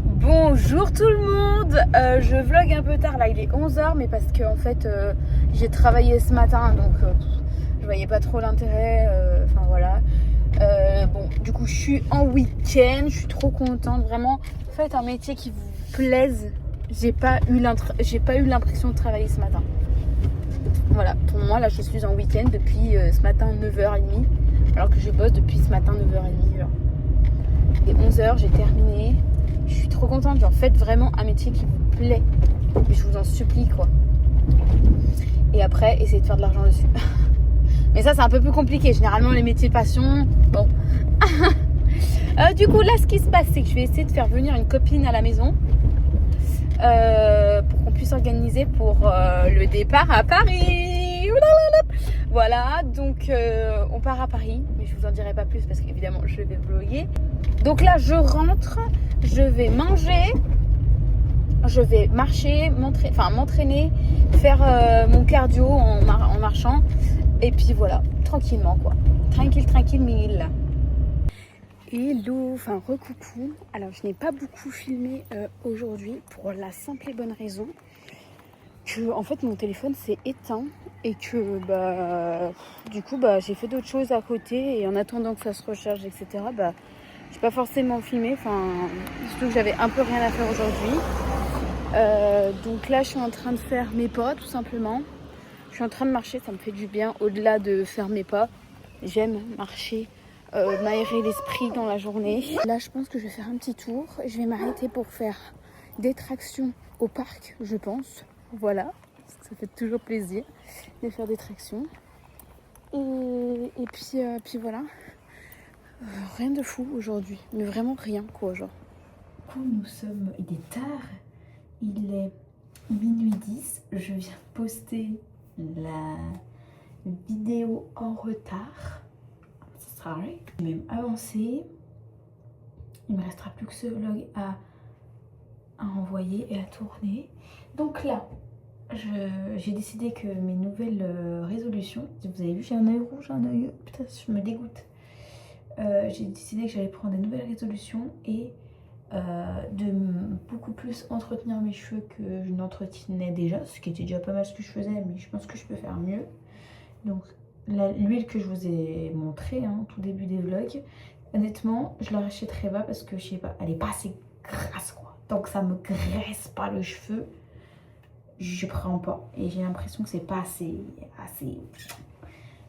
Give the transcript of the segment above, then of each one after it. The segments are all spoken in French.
Bonjour tout le monde, je vlog un peu tard, là il est 11h, mais parce que en fait j'ai travaillé ce matin, donc je voyais pas trop l'intérêt, enfin voilà. Bon, du coup je suis en week-end, je suis trop contente, vraiment. Faites un métier qui vous plaise. J'ai pas eu l'impression de travailler ce matin. Voilà, pour moi là je suis en week-end depuis ce matin 9h30, alors que je bosse depuis ce matin 9h30. Genre. Et 11h, j'ai terminé. Je suis trop contente, genre faites vraiment un métier qui vous plaît. Je vous en supplie quoi. Et après, essayez de faire de l'argent dessus. Mais ça c'est un peu plus compliqué. Généralement les métiers passion, bon. Du coup là ce qui se passe c'est que je vais essayer de faire venir une copine à la maison. Pour qu'on puisse organiser pour le départ à Paris. Voilà, donc on part à Paris, mais je vous en dirai pas plus parce qu'évidemment je vais vlogger. Donc là je rentre, je vais manger, je vais marcher, m'entraîner, faire mon cardio en marchant, et puis voilà, tranquillement quoi, tranquille mille. Hello, enfin recoucou. Alors je n'ai pas beaucoup filmé aujourd'hui pour la simple et bonne raison que en fait mon téléphone s'est éteint et que du coup j'ai fait d'autres choses à côté, et en attendant que ça se recharge etc, j'ai pas forcément filmé, surtout que j'avais un peu rien à faire aujourd'hui. Donc là je suis en train de faire mes pas tout simplement. Je suis en train de marcher, ça me fait du bien. Au-delà de faire mes pas, j'aime marcher, m'aérer l'esprit dans la journée. Là je pense que je vais faire un petit tour. Je vais m'arrêter pour faire des tractions au parc, je pense. Voilà, parce que ça fait toujours plaisir de faire des tractions. Et puis voilà. Rien de fou aujourd'hui, mais vraiment rien quoi, genre. Du coup il est tard, il est minuit 10. Je viens poster la vidéo en retard. Ça sera vrai. J'ai même avancé. Il me restera plus que ce vlog à envoyer et à tourner. Donc là, j'ai décidé que mes nouvelles résolutions, vous avez vu, j'ai un œil rouge, un œil, putain, je me dégoûte. J'ai décidé que j'allais prendre des nouvelles résolutions et de beaucoup plus entretenir mes cheveux que je n'entretenais déjà, ce qui était déjà pas mal ce que je faisais, mais je pense que je peux faire mieux. Donc l'huile que je vous ai montrée au tout début des vlogs, honnêtement je la rachèterai pas parce que je sais pas, elle est pas assez grasse quoi. Tant que ça me graisse pas le cheveu, je prends pas, et j'ai l'impression que c'est pas assez.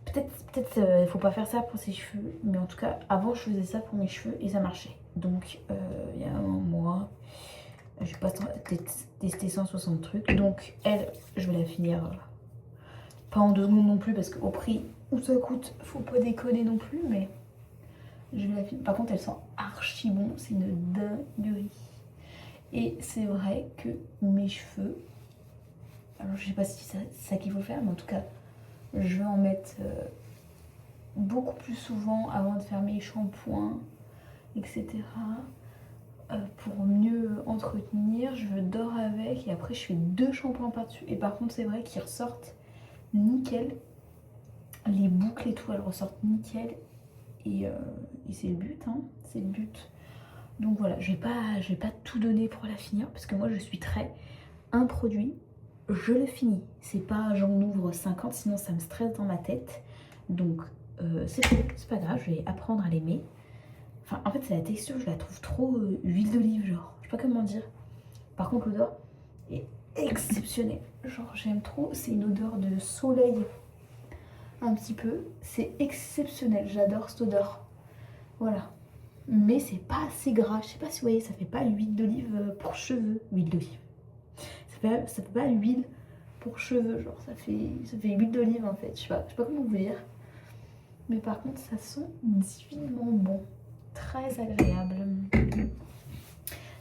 Peut-être faut pas faire ça pour ses cheveux, mais en tout cas avant je faisais ça pour mes cheveux et ça marchait. Donc il y a un mois, je vais pas tester 160 trucs. Donc elle, je vais la finir pas en 2 secondes non plus, parce qu'au prix où ça coûte, faut pas déconner non plus, mais je vais la finir. Par contre elle sent archi bon, c'est une dinguerie. Et c'est vrai que mes cheveux, alors je sais pas si c'est ça qu'il faut faire, mais en tout cas je vais en mettre beaucoup plus souvent avant de faire mes shampoings, etc. Pour mieux entretenir. Je dors avec et après je fais 2 shampoings par-dessus. Et par contre c'est vrai qu'ils ressortent nickel. Les boucles et tout, elles ressortent nickel. Et c'est le but, c'est le but. Donc voilà, je vais pas tout donner pour la finir, parce que moi je suis très un produit, je le finis. C'est pas j'en ouvre 50, sinon ça me stresse dans ma tête. Donc c'est pas grave, je vais apprendre à l'aimer. Enfin, en fait, c'est la texture, je la trouve trop huile d'olive, genre. Je sais pas comment dire. Par contre, l'odeur est exceptionnelle. Genre, j'aime trop. C'est une odeur de soleil, un petit peu. C'est exceptionnel. J'adore cette odeur. Voilà. Mais c'est pas assez gras. Je sais pas si vous voyez, ça fait pas l'huile d'olive pour cheveux. Huile d'olive. Ça fait pas l'huile pour cheveux. Genre, ça fait huile d'olive en fait. Je sais pas comment vous dire. Mais par contre, ça sent divinement bon. Très agréable.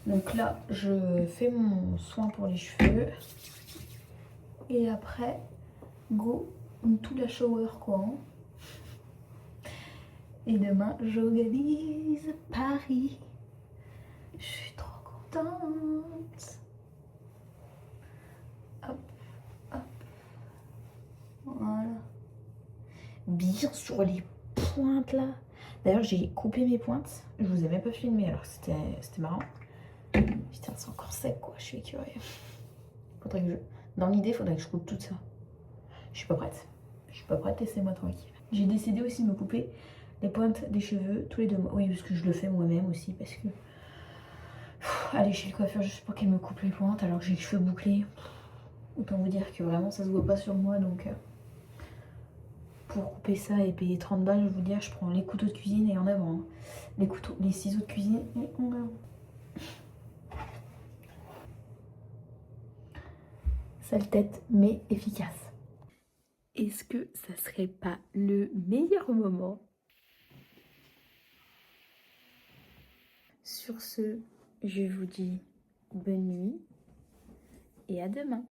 Donc là je fais mon soin pour les cheveux et après go to la shower quoi. Et demain j'organise Paris. Je suis trop contente. Hop hop, voilà, bien sur les pointes là. D'ailleurs, j'ai coupé mes pointes. Je vous ai même pas filmé, alors c'était marrant. Putain, c'est encore sec, quoi. Je suis écœurée. Faudrait que je... Dans l'idée, faudrait que je coupe tout ça. Je suis pas prête. Je suis pas prête, laissez-moi tranquille. J'ai décidé aussi de me couper les pointes des cheveux tous les 2 mois. Oui, parce que je le fais moi-même aussi, parce que... aller chez le coiffeur juste pour qu'elle me coupe les pointes alors que j'ai les cheveux bouclés. Autant vous dire que vraiment ça se voit pas sur moi, donc... pour couper ça et payer 30 balles, je vais vous dire, je prends les couteaux de cuisine et en avant. Hein. Les ciseaux de cuisine et en avant. Sale tête, mais efficace. Est-ce que ça serait pas le meilleur moment? Sur ce, je vous dis bonne nuit et à demain.